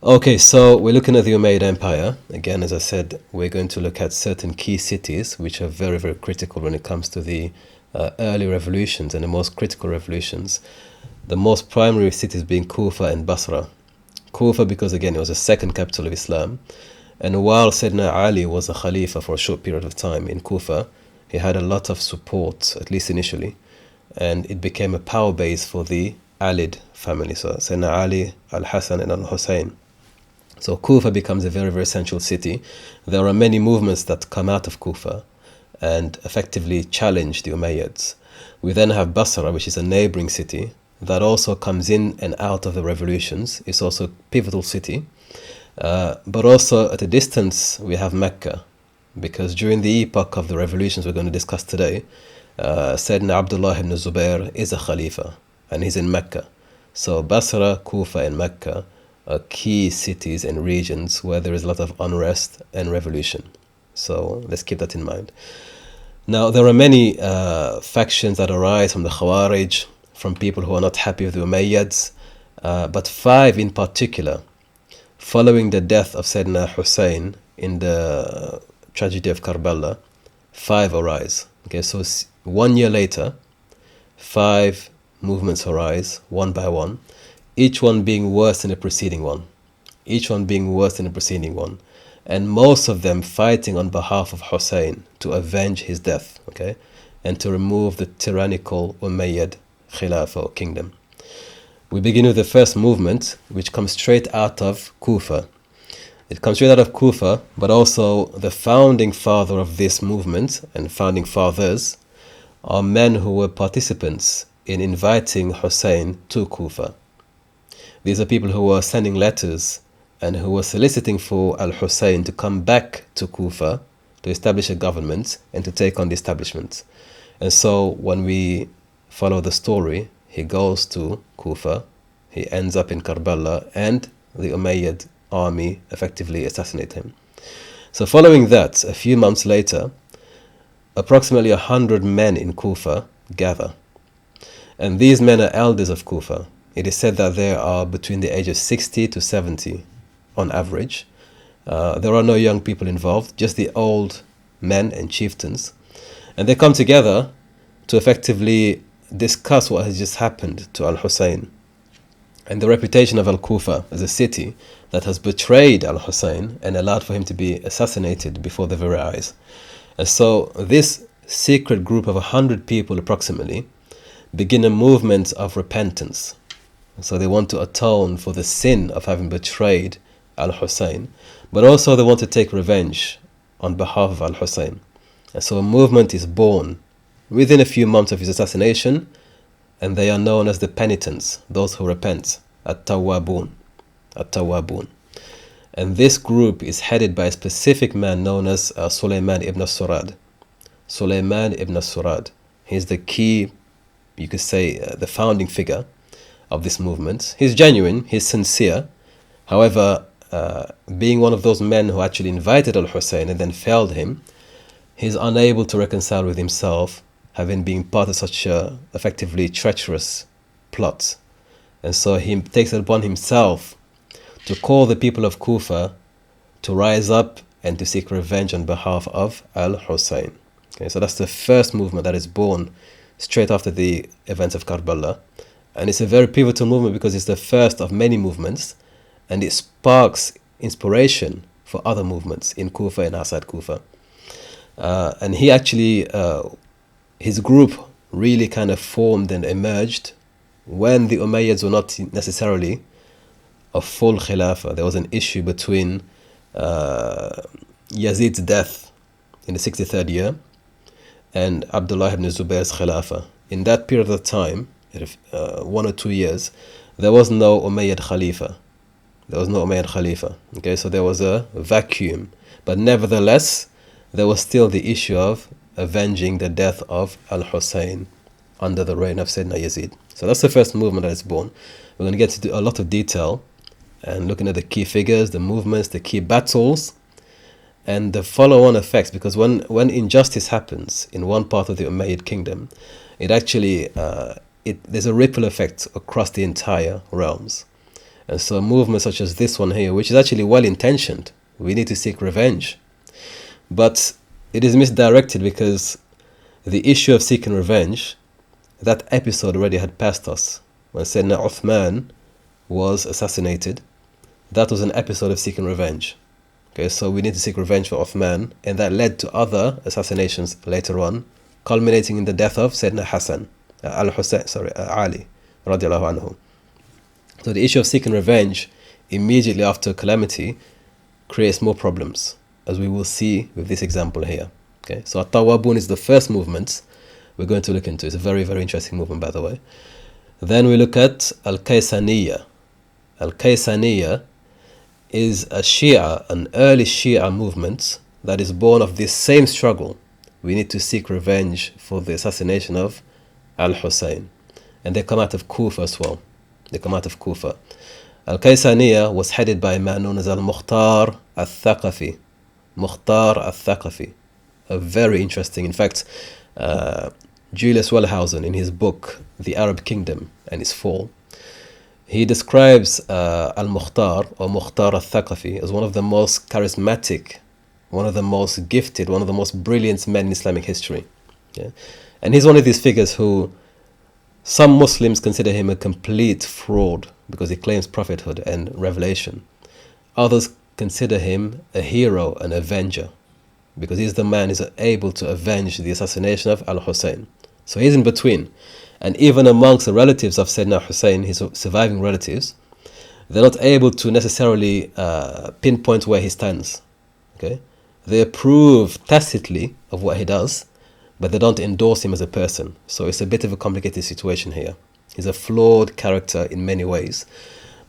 Okay, so we're looking at the Umayyad Empire. Again, as I said, we're going to look at certain key cities which are very, very critical when it comes to the early revolutions and the most critical revolutions. The most primary cities being Kufa and Basra. Kufa because, again, it was the second capital of Islam. And while Sayyidina Ali was a Khalifa for a short period of time in Kufa, he had a lot of support, at least initially, and it became a power base for the Alid family. So Sayyidina Ali, al-Hasan and al-Hussain. So Kufa becomes a very, very central city. There are many movements that come out of Kufa and effectively challenge the Umayyads. We then have Basra, which is a neighboring city that also comes in and out of the revolutions. It's also a pivotal city. But also at a distance, we have Mecca, because during the epoch of the revolutions we're going to discuss today, Sayyidina Abdullah ibn Zubair is a Khalifa, and he's in Mecca. So Basra, Kufa and Mecca are key cities and regions where there is a lot of unrest and revolution. So let's keep that in mind. Now, there are many factions that arise from the Khawarij, from people who are not happy with the Umayyads, but 5 in particular, following the death of Sayyidina Hussain in the tragedy of Karbala, 5 arise. Okay, so 1 year later, 5 movements arise, one by one, each one being worse than the preceding one. Each one being worse than the preceding one. And most of them fighting on behalf of Hussain to avenge his death, okay, and to remove the tyrannical Umayyad Khilafah or kingdom. We begin with the first movement, which comes straight out of Kufa. It comes straight out of Kufa, but also the founding father of this movement and founding fathers are men who were participants in inviting Hussain to Kufa. These are people who were sending letters and who were soliciting for al-Hussain to come back to Kufa to establish a government and to take on the establishment. And so when we follow the story, he goes to Kufa, he ends up in Karbala, and the Umayyad army effectively assassinate him. So following that, a few months later, approximately 100 men in Kufa gather. And these men are elders of Kufa. It is said that they are between the age of 60 to 70 on average. There are no young people involved, just the old men and chieftains. And they come together to effectively discuss what has just happened to al-Hussain and the reputation of al-Kufa as a city that has betrayed al-Hussain and allowed for him to be assassinated before their very eyes. And so this secret group of 100 people approximately begin a movement of repentance. So they want to atone for the sin of having betrayed al-Hussain, but also they want to take revenge on behalf of al-Hussain. And so a movement is born within a few months of his assassination, and they are known as the penitents, those who repent, 𝗃𝙗𝙗. And this group is headed by a specific man known as 𝗖𝙢𝙗𝙗 ibn al-Surad. 𝗖𝙢𝙗𝙗 ibn al-Surad. He's the key, you could say, the founding figure of this movement. He's genuine, he's sincere. However, being one of those men who actually invited al-Hussain and then failed him, he's unable to reconcile with himself, having been part of such a effectively treacherous plot. And so he takes it upon himself to call the people of Kufa to rise up and to seek revenge on behalf of al-Hussain. Okay, so that's the first movement that is born straight after the events of Karbala. And it's a very pivotal movement because it's the first of many movements, and it sparks inspiration for other movements in Kufa and outside Kufa. And he actually, his group really kind of formed and emerged when the Umayyads were not necessarily a full Khilafah. There was an issue between Yazid's death in the 63rd year and Abdullah ibn Zubair's Khilafah. In that period of time, 1 or 2 years, there was no Umayyad Khalifa. There was no Umayyad Khalifa. Okay, so there was a vacuum. But nevertheless, there was still the issue of avenging the death of al-Hussain under the reign of Sayyidina Yazid. So that's the first movement that is born. We're going to get into a lot of detail and looking at the key figures, the movements, the key battles, and the follow-on effects. Because when injustice happens in one part of the Umayyad kingdom, it actually there's a ripple effect across the entire realms. And so movements such as this one here, which is actually well-intentioned, we need to seek revenge, but it is misdirected because the issue of seeking revenge, that episode already had passed us. When Sayyidina Uthman was assassinated, that was an episode of seeking revenge. Okay, so we need to seek revenge for Uthman, and that led to other assassinations later on, culminating in the death of Sayyidina Hassan, Ali, radiallahu anhu. So the issue of seeking revenge immediately after calamity creates more problems, as we will see with this example here. Okay, so at-Tawwabun is the first movement we're going to look into. It's a very, very interesting movement, by the way. Then we look at al-Kaysaniyya. Al-Kaysaniyya is a Shia, an early Shia movement that is born of this same struggle. We need to seek revenge for the assassination of al-Hussain. And they come out of Kufa as well. They come out of Kufa. Al-Kaysaniyya was headed by a man known as Mukhtar al-Thaqafi. Mukhtar al-Thaqafi. A very interesting, in fact, Julius Wellhausen, in his book, The Arab Kingdom and Its Fall, he describes al-Mukhtar, or Mukhtar al-Thaqafi, as one of the most charismatic, one of the most gifted, one of the most brilliant men in Islamic history. Yeah? And he's one of these figures who some Muslims consider him a complete fraud because he claims prophethood and revelation. Others consider him a hero, an avenger, because he's the man who's able to avenge the assassination of al-Hussein. So he's in between. And even amongst the relatives of Sayyidina Hussein, his surviving relatives, they're not able to necessarily pinpoint where he stands. Okay? They approve tacitly of what he does, but they don't endorse him as a person. So it's a bit of a complicated situation here. He's a flawed character in many ways,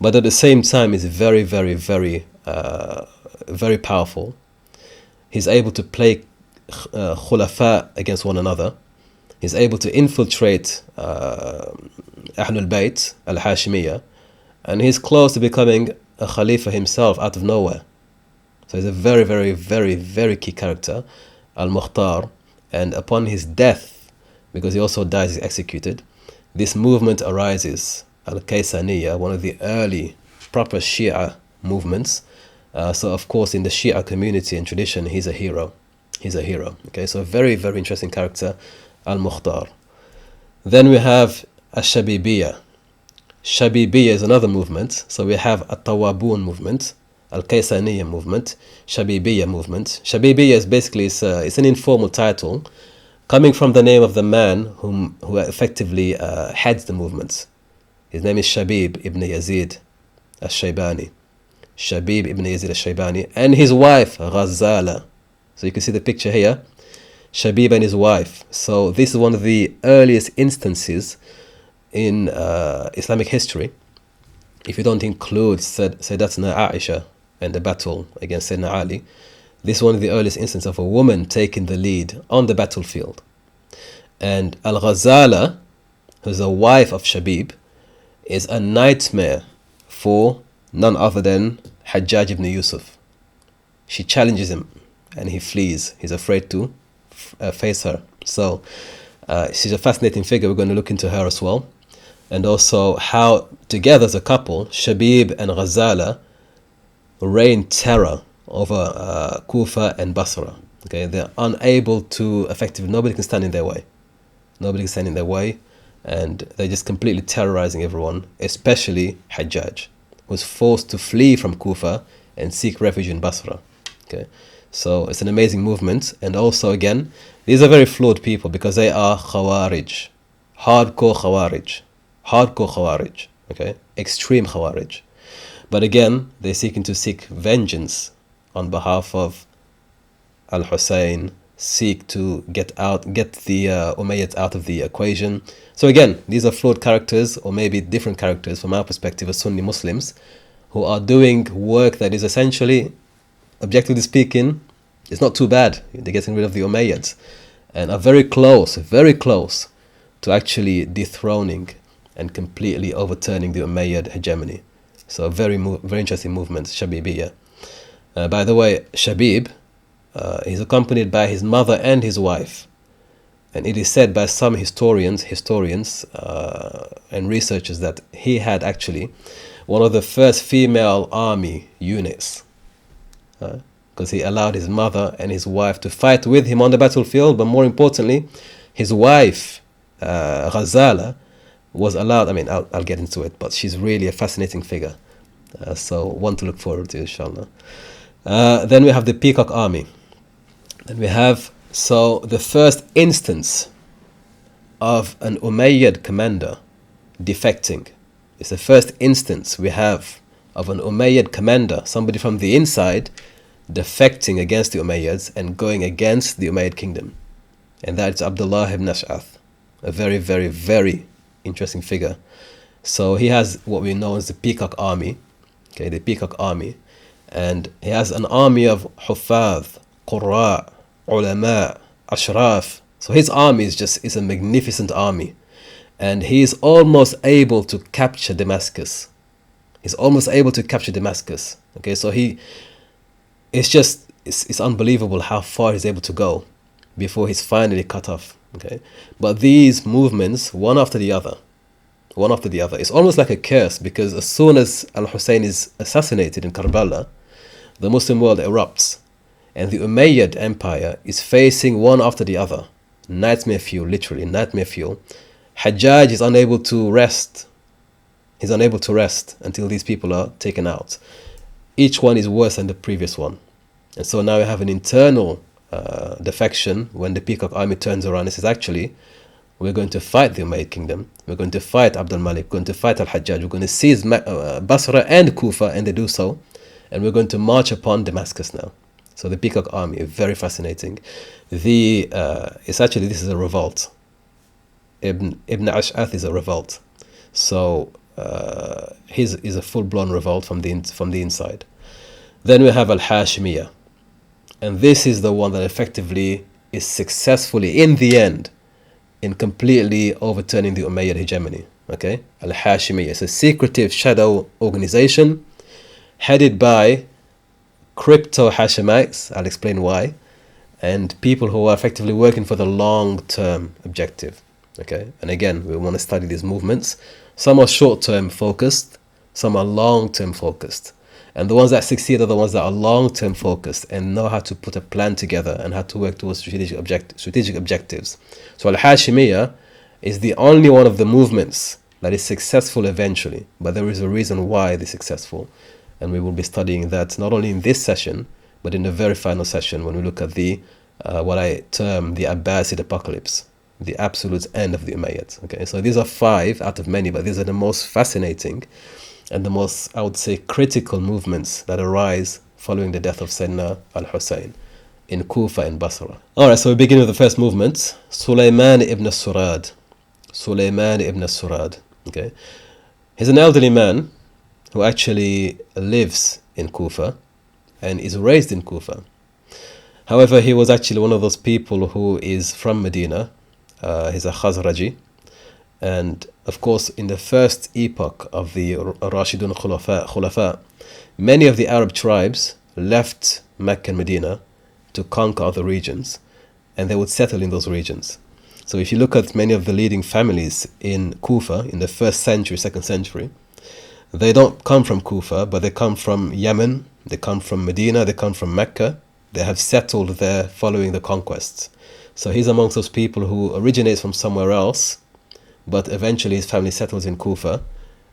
but at the same time, he's very, very, very, very powerful. He's able to play khulafa against one another. He's able to infiltrate Ahlul Bayt, al-Hashimiyya, and he's close to becoming a Khalifa himself out of nowhere. So he's a very, very, very, very key character, al-Mukhtar. And upon his death, because he also dies executed, this movement arises, al-Kaysaniyya, one of the early proper Shia movements. So of course in the Shia community and tradition, he's a hero. He's a hero. Okay, so a very, very interesting character, al-Mukhtar. Then we have al-Shabibiyya. Shabibiyya is another movement. So we have at-Tawwabun movement, al-Kaysaniyya movement, Shabibiyya movement. Shabibiyya is basically it's an informal title coming from the name of the man who effectively heads the movement. His name is Shabib ibn Yazid al-Shaybani. Shabib ibn Yazid al-Shaybani, and his wife Ghazala. So you can see the picture here, Shabib and his wife. So this is one of the earliest instances in Islamic history, if you don't include Sayyidatuna Aisha and the battle against Sayyidina Ali. This is one of the earliest instances of a woman taking the lead on the battlefield. And Al-Ghazala, who's the wife of Shabib, is a nightmare for none other than Hajjaj ibn Yusuf. She challenges him and he flees. He's afraid to face her. So she's a fascinating figure. We're going to look into her as well. And also how together as a couple, Shabib and Ghazala reign terror over Kufa and Basra. Okay, they're unable to effectively, nobody can stand in their way. Nobody can stand in their way, and they're just completely terrorizing everyone, especially Hajjaj, who's forced to flee from Kufa and seek refuge in Basra. Okay, so it's an amazing movement. And also again, these are very flawed people because they are Khawarij, hardcore Khawarij, okay, extreme Khawarij. But again, they're seeking to seek vengeance on behalf of al-Hussein, seek to get the Umayyads out of the equation. So again, these are flawed characters, or maybe different characters from our perspective as Sunni Muslims, who are doing work that is essentially, objectively speaking, it's not too bad. They're getting rid of the Umayyads and are very close to actually dethroning and completely overturning the Umayyad hegemony. So very interesting movement, Shabibiyya. By the way, Shabib, he's accompanied by his mother and his wife. And it is said by some historians and researchers that he had actually one of the first female army units, because he allowed his mother and his wife to fight with him on the battlefield, but more importantly, his wife, Ghazala, was allowed. I mean, I'll get into it, but she's really a fascinating figure. So one to look forward to, inshallah. Then we have the Peacock Army. Then we have, so the first instance of an Umayyad commander defecting. It's the first instance we have of an Umayyad commander, somebody from the inside, defecting against the Umayyads and going against the Umayyad kingdom. And that's Abdullah ibn Ash'ath, a very, very, very interesting figure. So he has what we know as the Peacock Army, okay, the Peacock Army. And he has an army of Huffaz, Qurra, Ulama, Ashraf. So his army is a magnificent army. And he is almost able to capture Damascus. He's almost able to capture Damascus. Okay, so it's unbelievable how far he's able to go before he's finally cut off. Okay, but these movements, one after the other, it's almost like a curse, because as soon as al-Hussain is assassinated in Karbala, the Muslim world erupts, and the Umayyad Empire is facing one after the other. Nightmare fuel, literally, nightmare fuel. Hajjaj is unable to rest. He's unable to rest until these people are taken out. Each one is worse than the previous one. And so now we have an internal defection when the Peacock Army turns around and says, actually, we're going to fight the Umayyad kingdom. We're going to fight Abdul Malik. We're going to fight al-Hajjaj. We're going to seize Basra and Kufa, and they do so. And we're going to march upon Damascus now. So the Peacock Army, very fascinating. This is a revolt. Ibn Ash'ath is a revolt. So his is a full-blown revolt from the inside. Then we have al-Hashimiyya. And this is the one that effectively is successfully, in the end, in completely overturning the Umayyad hegemony. Okay? Al-Hashimiyya is a secretive shadow organization headed by crypto Hashemites, I'll explain why, and people who are effectively working for the long-term objective. Okay? And again, we want to study these movements. Some are short-term focused, some are long-term focused. And the ones that succeed are the ones that are long-term focused and know how to put a plan together and how to work towards strategic objectives. So Al-Hashimiyya is the only one of the movements that is successful eventually, but there is a reason why they're successful. And we will be studying that not only in this session, but in the very final session when we look at the what I term the Abbasid apocalypse, the absolute end of the Umayyads. Okay, so these are 5 out of many, but these are the most fascinating and the most, I would say, critical movements that arise following the death of Sayyidina al-Hussain in Kufa and Basra. Alright, so we begin with the first movement, Sulaiman ibn Surad. Sulaiman ibn Surad. Okay, he's an elderly man who actually lives in Kufa and is raised in Kufa. However, he was actually one of those people who is from Medina. He's a Khazraji. And of course, in the first epoch of the Rashidun Khulafa, many of the Arab tribes left Mecca and Medina to conquer other regions, and they would settle in those regions. So if you look at many of the leading families in Kufa in the 1st century, 2nd century, they don't come from Kufa, but they come from Yemen, they come from Medina, they come from Mecca. They have settled there following the conquests. So he's amongst those people who originates from somewhere else, but eventually his family settles in Kufa,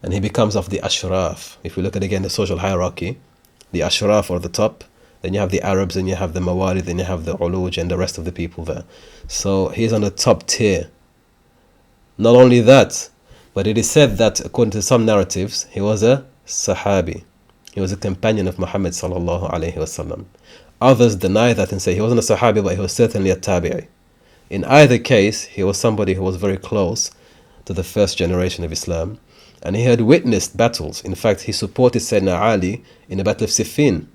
and he becomes of the Ashraf. If we look at again the social hierarchy, the Ashraf are the top, then you have the Arabs, then you have the Mawalid, then you have the Uluj and the rest of the people there. So he's on the top tier. Not only that, but it is said that according to some narratives, he was a Sahabi. He was a companion of Muhammad sallallahu alayhi wasallam. Others deny that and say he wasn't a Sahabi, but he was certainly a Tabi'i. In either case, he was somebody who was very close to the first generation of Islam, and he had witnessed battles. In fact, he supported Sayyidina Ali in the Battle of Siffin.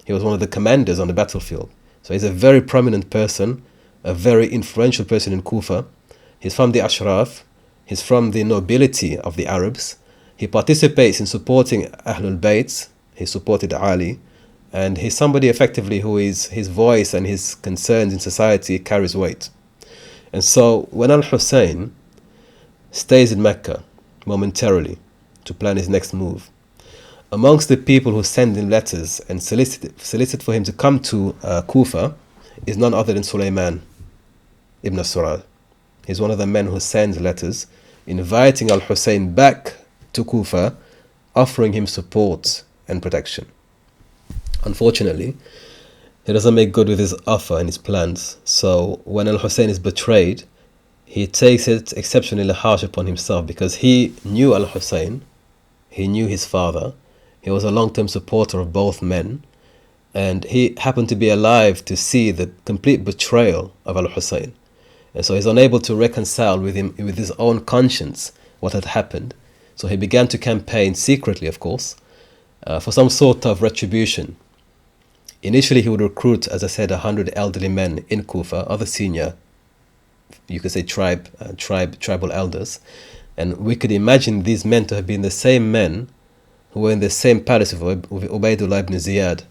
He was one of the commanders on the battlefield. So he's a very prominent person, a very influential person in Kufa. He's from the Ashraf. He's from the nobility of the Arabs. He participates in supporting Ahlul Bayt. He supported Ali. And he's somebody effectively who is, his voice and his concerns in society carries weight. And so when al-Hussain stays in Mecca momentarily to plan his next move, amongst the people who send him letters and solicit for him to come to Kufa is none other than Sulaiman ibn Surad. He's one of the men who sends letters inviting al-Hussain back to Kufa, offering him support and protection. Unfortunately, he doesn't make good with his offer and his plans. So when al-Hussain is betrayed, he takes it exceptionally harsh upon himself, because he knew al-Hussain, he knew his father, he was a long-term supporter of both men, and he happened to be alive to see the complete betrayal of al-Hussain. And so he's unable to reconcile with his own conscience what had happened. So he began to campaign secretly, of course, for some sort of retribution. Initially, he would recruit, as I said, 100 elderly men in Kufa, other senior, you could say tribal elders. And we could imagine these men to have been the same men who were in the same palace of 𝘾𝙀𝙁 ibn Ziyad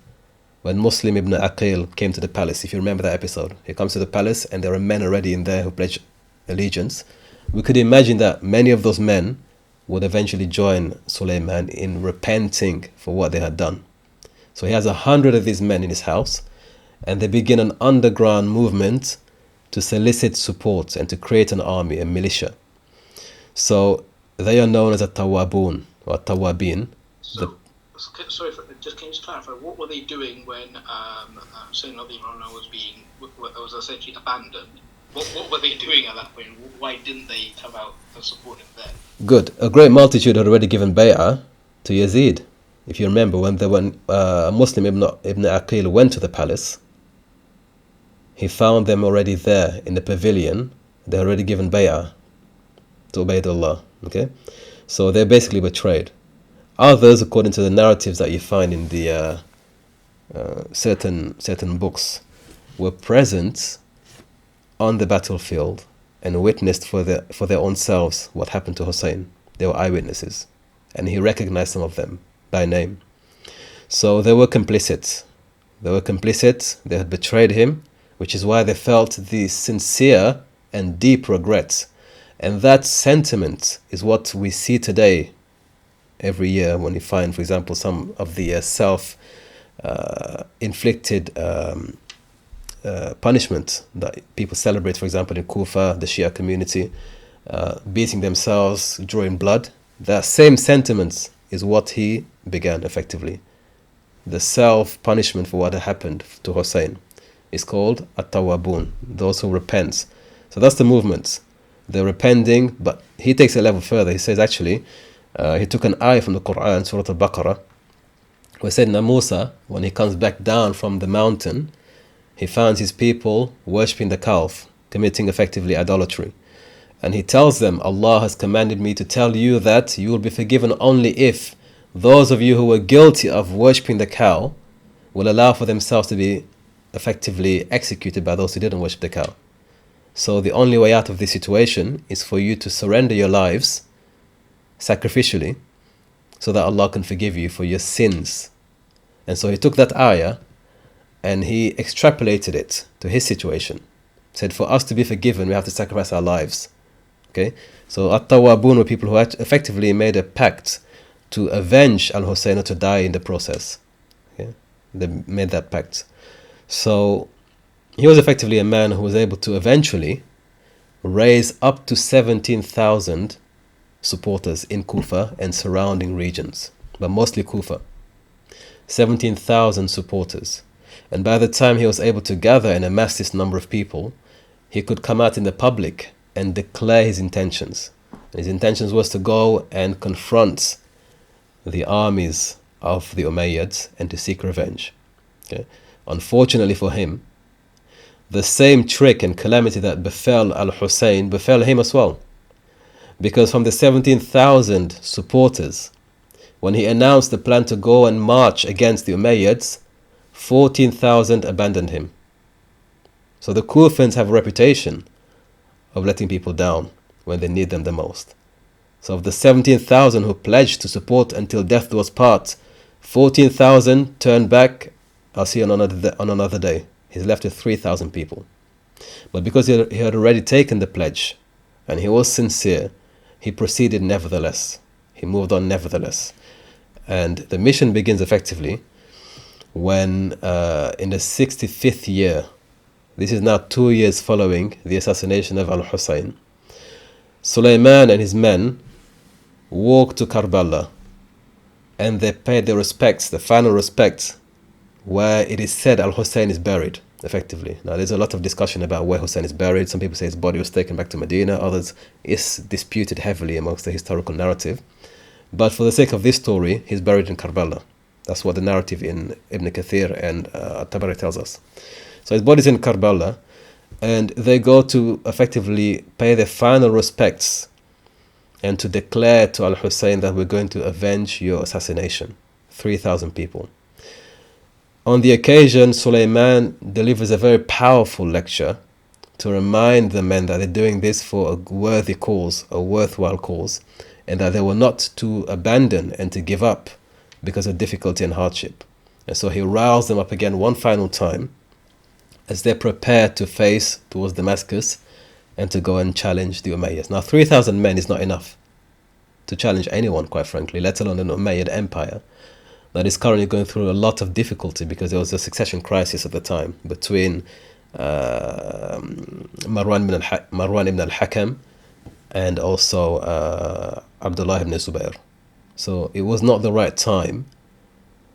when Muslim ibn Aqil came to the palace. If you remember that episode, he comes to the palace and there are men already in there who pledge allegiance. We could imagine that many of those men would eventually join Sulaiman in repenting for what they had done. So he has 100 of these men in his house, and they begin an underground movement to solicit support and to create an army, a militia. So they are known as a Tawabun or Tawabin. Sorry, can you just clarify, what were they doing when Hussain was essentially abandoned? What were they doing at that point? Why didn't they come out and support him then? Good. A great multitude had already given bay'ah to Yazid. If you remember, when Muslim ibn Aqil went to the palace, he found them already there in the pavilion. They had already given bay'ah to Ubaydullah. Okay? So they're basically betrayed. Others, according to the narratives that you find in the certain books, were present on the battlefield and witnessed for their own selves what happened to Hussain. They were eyewitnesses, and he recognized some of them by name. So they were complicit. They had betrayed him, which is why they felt the sincere and deep regret. And that sentiment is what we see today every year when you find, for example, some of the self-inflicted punishment that people celebrate, for example, in Kufa, the Shia community, beating themselves, drawing blood. That same sentiment is what he began effectively. The self-punishment for what had happened to Hussain is called at-Tawabun, those who repent. So that's the movement. They're repenting, but he takes it a level further. He says, actually, he took an ayah from the Quran, Surah Al-Baqarah, where Sayyidina Musa, when he comes back down from the mountain, he finds his people worshipping the calf, committing effectively idolatry. And he tells them, Allah has commanded me to tell you that you will be forgiven only if those of you who were guilty of worshipping the cow will allow for themselves to be effectively executed by those who didn't worship the cow. So the only way out of this situation is for you to surrender your lives sacrificially so that Allah can forgive you for your sins. And so he took that ayah and he extrapolated it to his situation. Said, for us to be forgiven, we have to sacrifice our lives. Okay? So at-Tawabun were people who effectively made a pact to avenge al-Hussain or to die in the process. Okay? They made that pact. So he was effectively a man who was able to eventually raise up to 17,000 supporters in Kufa and surrounding regions, but mostly Kufa. 17,000 supporters. And by the time he was able to gather and amass this number of people, he could come out in the public and declare his intentions. And his intentions was to go and confront the armies of the Umayyads and to seek revenge. Okay? Unfortunately for him, the same trick and calamity that befell al-Hussain befell him as well. Because from the 17,000 supporters, when he announced the plan to go and march against the Umayyads, 14,000 abandoned him. So the Kufans have a reputation of letting people down when they need them the most. So of the 17,000 who pledged to support until death do us part, 14,000 turned back. I'll see on another day. He's left with 3,000 people. But because he had already taken the pledge and he was sincere, he proceeded nevertheless. He moved on nevertheless. And the mission begins effectively when in the 65th year, this is now 2 years following the assassination of al-Hussain, Sulaiman and his men walked to Karbala, and they paid their respects, the final respects, where it is said al-Hussain is buried, effectively. Now, there's a lot of discussion about where Hussain is buried. Some people say his body was taken back to Medina. Others, it's disputed heavily amongst the historical narrative. But for the sake of this story, he's buried in Karbala. That's what the narrative in Ibn Kathir and Tabari tells us. So his body's in Karbala, and they go to effectively pay their final respects and to declare to al-Hussain that we're going to avenge your assassination. 3,000 people. On the occasion, Sulaiman delivers a very powerful lecture to remind the men that they're doing this for a worthy cause, a worthwhile cause, and that they were not to abandon and to give up because of difficulty and hardship. And so he roused them up again one final time as they prepare to face towards Damascus and to go and challenge the Umayyads. Now, 3,000 men is not enough to challenge anyone, quite frankly, let alone an Umayyad empire that is currently going through a lot of difficulty because there was a succession crisis at the time between Marwan ibn al-Hakam and also Abdullah ibn Zubayr. So it was not the right time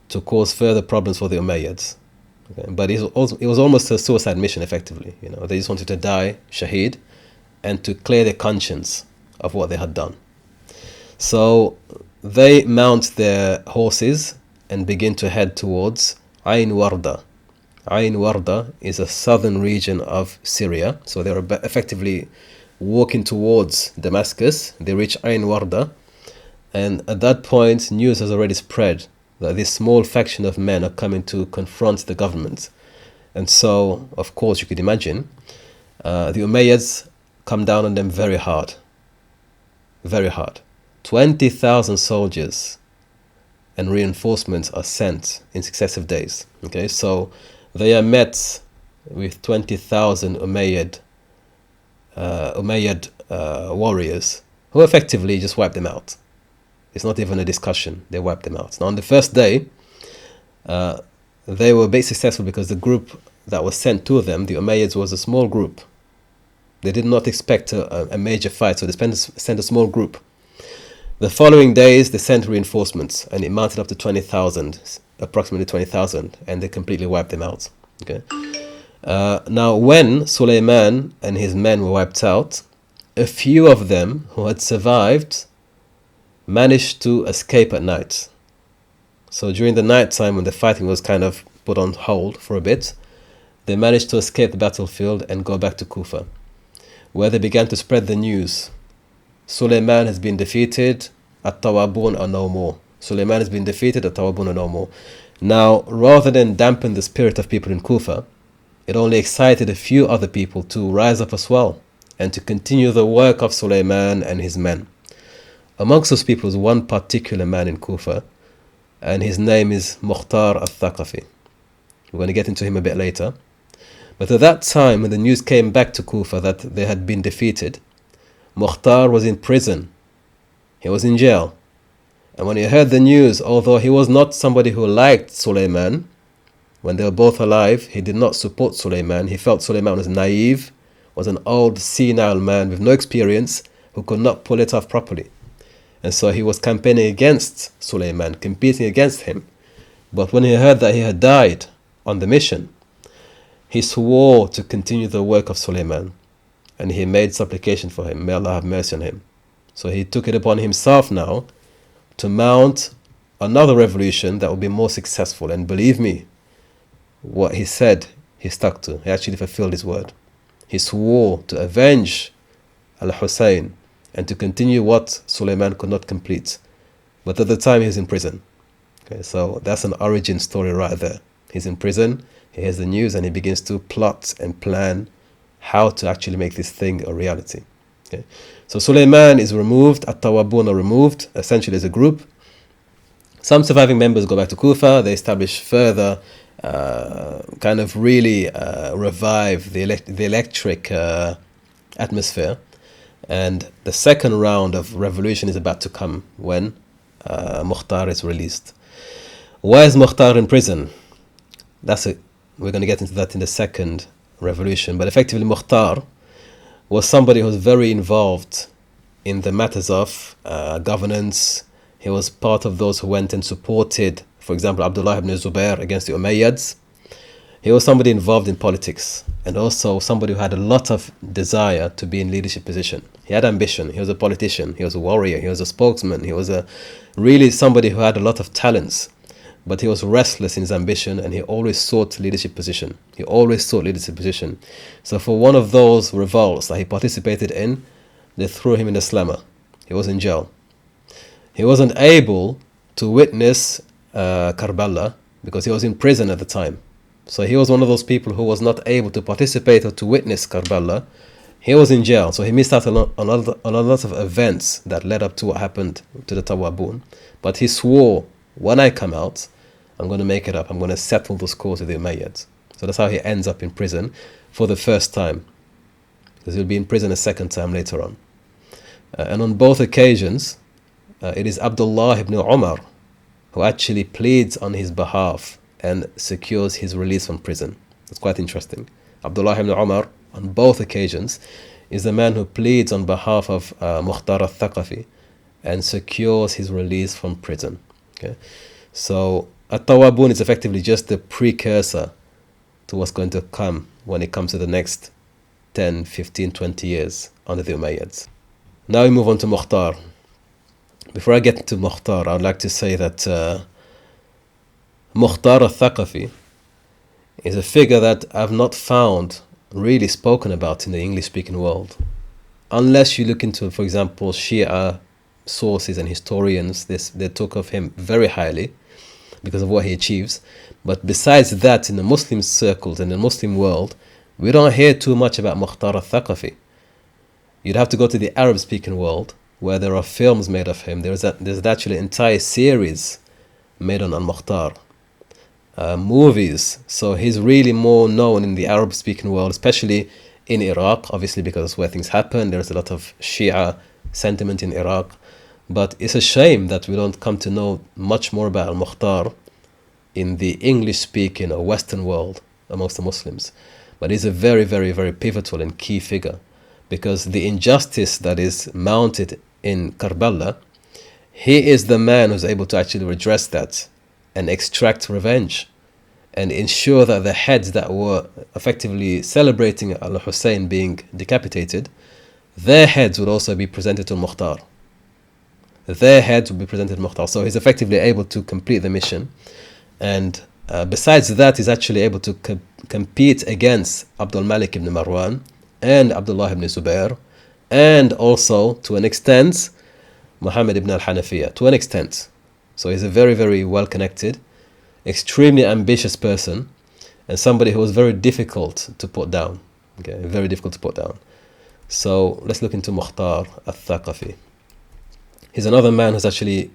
to cause further problems for the Umayyads. Okay? But it was almost a suicide mission, effectively. You know, they just wanted to die, shaheed, and to clear their conscience of what they had done. So they mount their horses and begin to head towards Ain Warda. Ain Warda is a southern region of Syria. So they're effectively walking towards Damascus. They reach Ain Warda, and at that point news has already spread that this small faction of men are coming to confront the government. And so, of course, you could imagine the Umayyads come down on them very hard. Very hard. 20,000 soldiers and reinforcements are sent in successive days. Okay, so they are met with 20,000 Umayyad warriors who effectively just wipe them out. It's not even a discussion. They wiped them out. Now, on the first day, they were basically successful because the group that was sent to them, the Umayyads, was a small group. They did not expect a major fight, so they sent a small group. The following days, they sent reinforcements, and it mounted up to 20,000, approximately 20,000, and they completely wiped them out. Okay. Now, when Sulaiman and his men were wiped out, a few of them who had survived managed to escape at night. So during the night time, when the fighting was kind of put on hold for a bit, they managed to escape the battlefield and go back to Kufa, where they began to spread the news. Sulaiman has been defeated, 𝗲𝗏 are no more. Sulaiman has been defeated, 𝗲𝗏 are no more. Now, rather than dampen the spirit of people in Kufa, it only excited a few other people to rise up as well and to continue the work of Sulaiman and his men. Amongst those people was one particular man in Kufa, and his name is Mukhtar al-Thaqafi. We're going to get into him a bit later. But at that time, when the news came back to Kufa that they had been defeated, Mukhtar was in prison. He was in jail. And when he heard the news, although he was not somebody who liked Sulaiman, when they were both alive, he did not support Sulaiman. He felt Sulaiman was naive, was an old, senile man with no experience, who could not pull it off properly. And so he was campaigning against Sulaiman, competing against him. But when he heard that he had died on the mission, he swore to continue the work of Sulaiman. And he made supplication for him. May Allah have mercy on him. So he took it upon himself now to mount another revolution that would be more successful. And believe me, what he said, he stuck to. He actually fulfilled his word. He swore to avenge al-Hussain and to continue what Sulaiman could not complete. But at the time, he was in prison. Okay, so that's an origin story right there. He's in prison, he hears the news, and he begins to plot and plan how to actually make this thing a reality. Okay. So Sulaiman is removed, 𝗲𝗏 are removed, essentially as a group. Some surviving members go back to Kufa. They establish further, kind of really revive the electric atmosphere. And the second round of revolution is about to come when Mukhtar is released. Why is Mukhtar in prison? We're going to get into that in the second revolution. But effectively, Mukhtar was somebody who was very involved in the matters of governance. He was part of those who went and supported, for example, 𝘆𝙁𝙁 against the Umayyads. He was somebody involved in politics, and also somebody who had a lot of desire to be in leadership position. He had ambition. He was a politician. He was a warrior. He was a spokesman. He was really somebody who had a lot of talents, but he was restless in his ambition, and he always sought leadership position. So for one of those revolts that he participated in, they threw him in the slammer. He was in jail. He wasn't able to witness Karbala because he was in prison at the time. So he was one of those people who was not able to participate or to witness Karbala. He was in jail, so he missed out on a lot of events that led up to what happened to the Tawwabun. But he swore, when I come out, I'm going to make it up. I'm going to settle the scores with the Umayyads. So that's how he ends up in prison for the first time, because he'll be in prison a second time later on. And on both occasions, it is Abdullah ibn Umar who actually pleads on his behalf and secures his release from prison. That's quite interesting. Abdullah ibn Umar, on both occasions, is the man who pleads on behalf of Mukhtar al-Thaqafi and secures his release from prison. Okay? So at-Tawwabun is effectively just the precursor to what's going to come when it comes to the next 10, 15, 20 years under the Umayyads. Now we move on to Mukhtar. Before I get to Mukhtar, I would like to say that Mukhtar al-Thaqafi is a figure that I've not found really spoken about in the English-speaking world. Unless you look into, for example, Shia sources and historians, they talk of him very highly because of what he achieves. But besides that, in the Muslim circles and the Muslim world, we don't hear too much about Mukhtar al-Thaqafi. You'd have to go to the Arab-speaking world, where there are films made of him. There's actually an entire series made on Mukhtar. Movies. So he's really more known in the Arab-speaking world, especially in Iraq, obviously because that's where things happen. There's a lot of Shia sentiment in Iraq. But it's a shame that we don't come to know much more about Mukhtar in the English-speaking or Western world amongst the Muslims. But he's a very, very, very pivotal and key figure, because the injustice that is mounted in Karbala, he is the man who's able to actually redress that and extract revenge and ensure that the heads that were effectively celebrating al-Hussain being decapitated, their heads would also be presented to Mukhtar. Their heads would be presented to Mukhtar. So he's effectively able to complete the mission. And besides that, he's actually able to compete against Abdul Malik ibn Marwan and Abdullah ibn Zubair, and also, to an extent, Muhammad ibn al-Hanafiya, to an extent. So he's a very, very well-connected, extremely ambitious person, and somebody who was very difficult to put down. Okay, very difficult to put down. So let's look into Mukhtar al-Thaqafi. He's another man who's actually,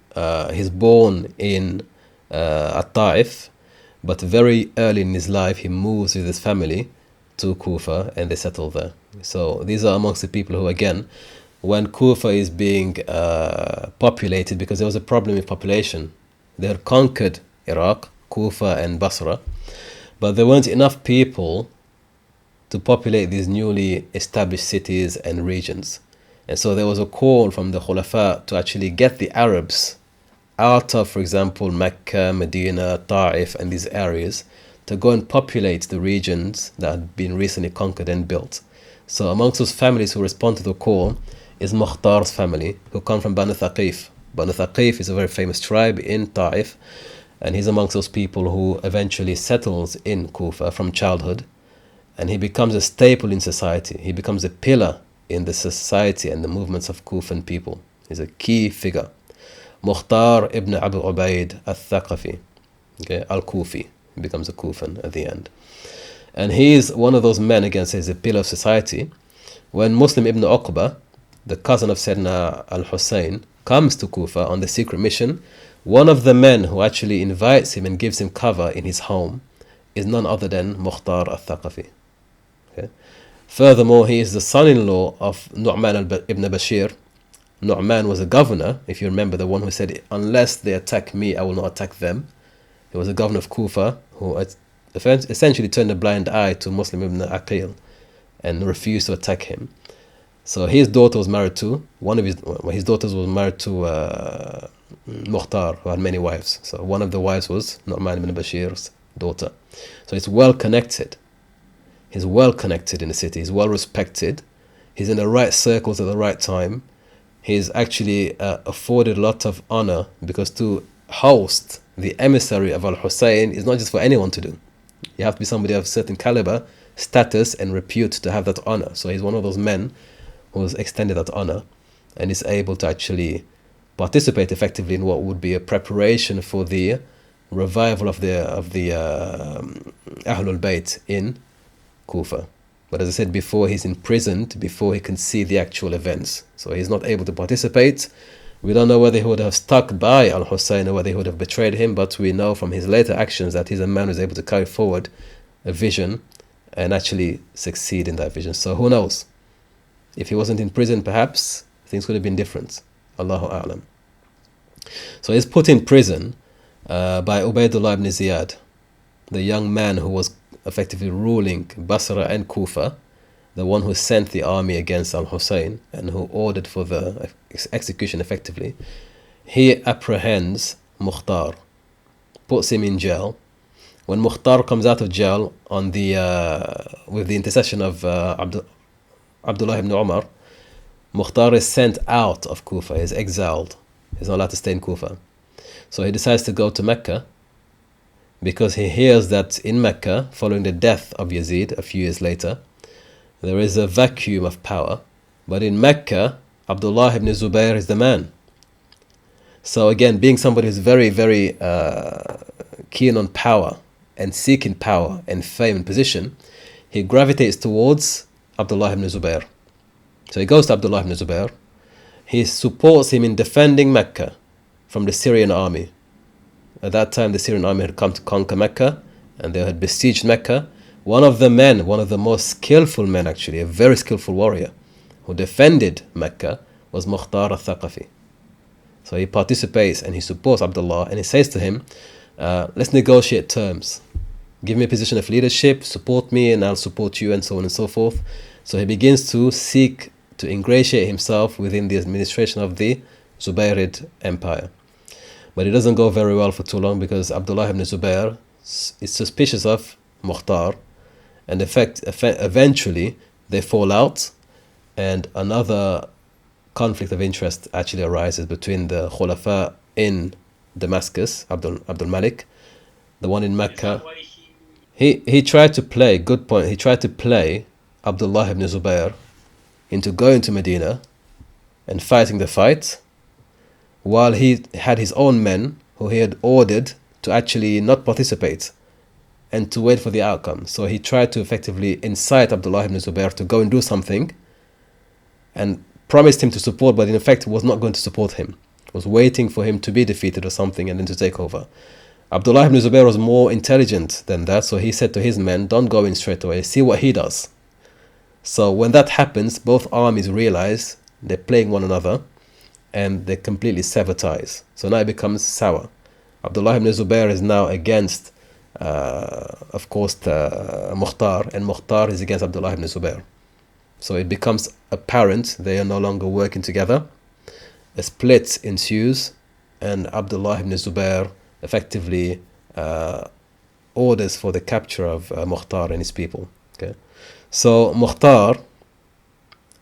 he's born in At-Ta'if, but very early in his life he moves with his family to Kufa and they settle there. So these are amongst the people who, again, when Kufa is being populated, because there was a problem with population. They had conquered Iraq, Kufa and Basra, but there weren't enough people to populate these newly established cities and regions. And so there was a call from the Khulafa to actually get the Arabs out of, for example, Mecca, Medina, Ta'if and these areas to go and populate the regions that had been recently conquered and built. So amongst those families who respond to the call is Mukhtar's family, who come from Banu Thaqif. Banu Thaqif is a very famous tribe in Ta'if, and he's amongst those people who eventually settles in Kufa from childhood, and he becomes a staple in society. He becomes a pillar in the society and the movements of Kufan people. He's a key figure. Mukhtar ibn Abu Ubaid al-Thaqafi, okay, al-Kufi. He becomes a Kufan at the end. And he is one of those men, again, says a pillar of society. When Muslim ibn Uqba, the cousin of Sayyidina al-Hussain, comes to Kufa on the secret mission, one of the men who actually invites him and gives him cover in his home is none other than Mukhtar al-Thaqafi. Okay? Furthermore, he is the son-in-law of Nu'man ibn Bashir Nu'man was a governor, if you remember, the one who said, unless they attack me, I will not attack them. He was a governor of Kufa who essentially turned a blind eye to Muslim ibn Aqil and refused to attack him. So his daughter was married to, one of his daughters was married to Mukhtar, who had many wives. So one of the wives was Nu'man ibn Bashir's daughter. So it's well connected. He's well connected in the city. He's well respected. He's in the right circles at the right time. He's actually afforded a lot of honor, because to host the emissary of al-Hussain is not just for anyone to do. You have to be somebody of certain caliber, status and repute to have that honor. So he's one of those men who was extended that honor and is able to actually participate effectively in what would be a preparation for the revival of the Ahlul Bayt in Kufa. But as I said before, he's imprisoned before he can see the actual events. So he's not able to participate. We don't know whether he would have stuck by al-Hussain or whether he would have betrayed him, but we know from his later actions that he's a man who's able to carry forward a vision and actually succeed in that vision. So who knows? If he wasn't in prison, perhaps things could have been different. Allahu A'lam. So he's put in prison by Ubaydullah ibn Ziyad, the young man who was effectively ruling Basra and Kufa, the one who sent the army against al-Hussain and who ordered for the execution effectively. He apprehends Mukhtar, puts him in jail. When Mukhtar comes out of jail on with the intercession of Abdullah ibn Umar, Mukhtar is sent out of Kufa. He's exiled. He's not allowed to stay in Kufa. So he decides to go to Mecca, because he hears that in Mecca, following the death of Yazid a few years later, there is a vacuum of power. But in Mecca, Abdullah ibn Zubayr is the man. So again, being somebody who's very, very keen on power and seeking power and fame and position, he gravitates towards Abdullah ibn Zubayr. So he goes to Abdullah ibn Zubayr. He supports him in defending Mecca from the Syrian army. At that time, the Syrian army had come to conquer Mecca, and they had besieged Mecca. One of the men, one of the most skillful men actually, a very skillful warrior, who defended Mecca, was Mukhtar al-Thaqafi. So he participates and he supports Abdullah, and he says to him, let's negotiate terms. Give me a position of leadership, support me, and I'll support you, and so on and so forth. So he begins to seek to ingratiate himself within the administration of the Zubayrid Empire. But it doesn't go very well for too long, because Abdullah ibn Zubayr is suspicious of Mukhtar, and in fact, eventually they fall out, and another conflict of interest actually arises between the Khulafa in Damascus, Abdul Malik, the one in Mecca. He tried to play, good point, he tried to play Abdullah ibn Zubayr into going to Medina and fighting the fight, while he had his own men who he had ordered to actually not participate and to wait for the outcome. So he tried to effectively incite Abdullah ibn Zubayr to go and do something, and promised him to support, but in effect was not going to support him. Was waiting for him to be defeated or something and then to take over. Abdullah ibn Zubayr was more intelligent than that, so he said to his men, don't go in straight away, see what he does. So when that happens, both armies realize they're playing one another, and they completely sever ties. So now it becomes sour. Abdullah ibn Zubayr is now against, of course, Mukhtar, and Mukhtar is against Abdullah ibn Zubayr. So it becomes apparent they are no longer working together. A split ensues, and Abdullah ibn Zubayr effectively orders for the capture of Mukhtar and his people. Okay, so Mukhtar,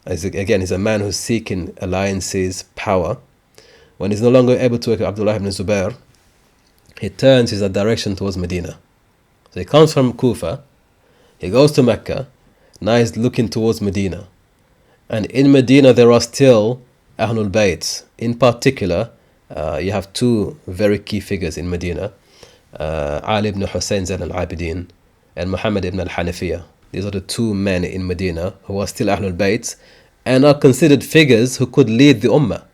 again, he's a man who's seeking alliances, power. When he's no longer able to work with Abdullah ibn Zubayr, he turns his direction towards Medina. So he comes from Kufa, he goes to Mecca, now he's looking towards Medina. And in Medina there are still Ahlul Bayt. In particular, you have two very key figures in Medina, Ali ibn Hussain Zayn al-Abidin and Muhammad ibn al-Hanafiyah. These are the two men in Medina who are still Ahlul Bayt and are considered figures who could lead the Ummah.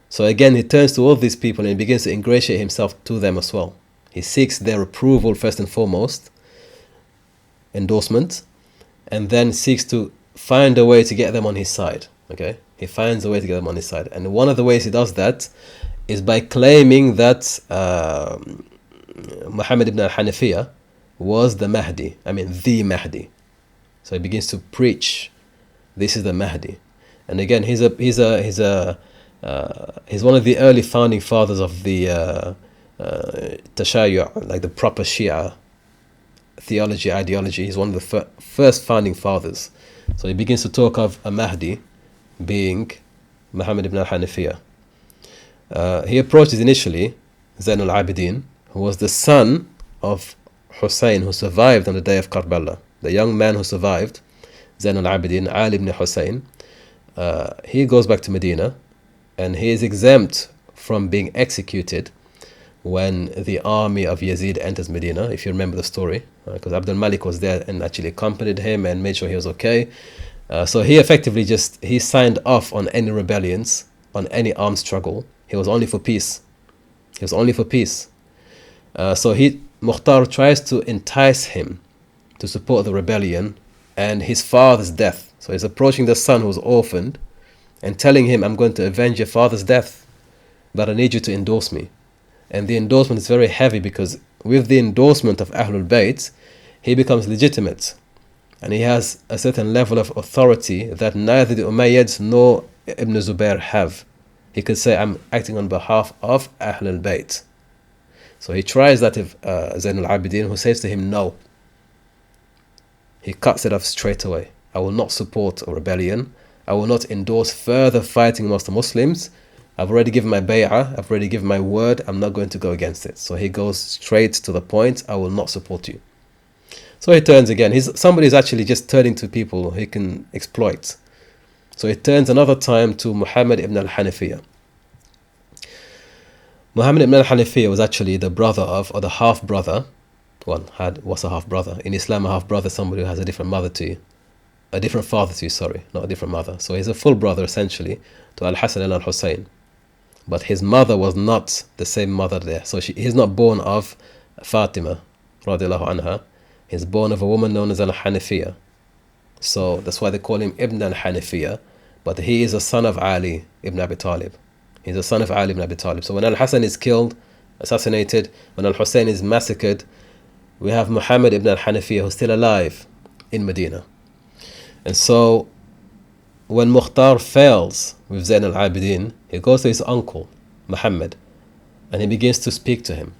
So again, he turns to all these people and he begins to ingratiate himself to them as well. He seeks their approval first and foremost, endorsement, and then seeks to find a way to get them on his side. Okay, He finds a way to get them on his side. And one of the ways he does that is by claiming that Muhammad ibn al-Hanafiyyah was the Mahdi. I mean, the Mahdi. So he begins to preach, this is the Mahdi. And again, he's one of the early founding fathers of the Tashayyu', like the proper Shia theology, ideology. He's one of the first founding fathers. So he begins to talk of a Mahdi being Muhammad ibn al-Hanafiyyah. He approaches initially Zayn al-Abidin, who was the son of Hussain, who survived on the day of Karbala. The young man who survived, Zayn al-Abidin, Ali ibn Hussain, he goes back to Medina, and he is exempt from being executed when the army of Yazid enters Medina, if you remember the story, because Abdul Malik was there and actually accompanied him and made sure he was okay. So he effectively he signed off on any rebellions, on any armed struggle. He was only for peace. He was only for peace. So Mukhtar tries to entice him to support the rebellion and his father's death. So he's approaching the son who was orphaned and telling him, I'm going to avenge your father's death, but I need you to endorse me. And the endorsement is very heavy, because with the endorsement of Ahlul Bayt, he becomes legitimate. And he has a certain level of authority that neither the Umayyads nor Ibn Zubayr have. He could say, I'm acting on behalf of Ahlul Bayt. So he tries that of Zayn al-Abidin, who says to him, no. He cuts it off straight away. I will not support a rebellion. I will not endorse further fighting amongst the Muslims. I've already given my bay'ah, I've already given my word, I'm not going to go against it. So he goes straight to the point, I will not support you. So he turns again. He's somebody who's actually just turning to people he can exploit. So he turns another time to Muhammad ibn al-Hanafiyyah. Muhammad ibn al-Hanafiyyah was actually the brother of, or the half-brother. What's a half-brother? In Islam, a half-brother is somebody who has a different mother to you. A different father to you, sorry, not a different mother. So he's a full brother, essentially, to al-Hasan and al-Hussain. But his mother was not the same mother there. So he's not born of Fatima, radiallahu anha. He's born of a woman known as al-Hanafiyyah. So that's why they call him Ibn al-Hanafiyyah. But he is a son of Ali ibn Abi Talib. He's a son of Ali ibn Abi Talib. So when al-Hasan is killed, assassinated, when al-Hussain is massacred, we have Muhammad ibn al-Hanafiyyah who's still alive in Medina. And so when Mukhtar fails with Zayn al-Abidin, he goes to his uncle, Muhammad, and he begins to speak to him.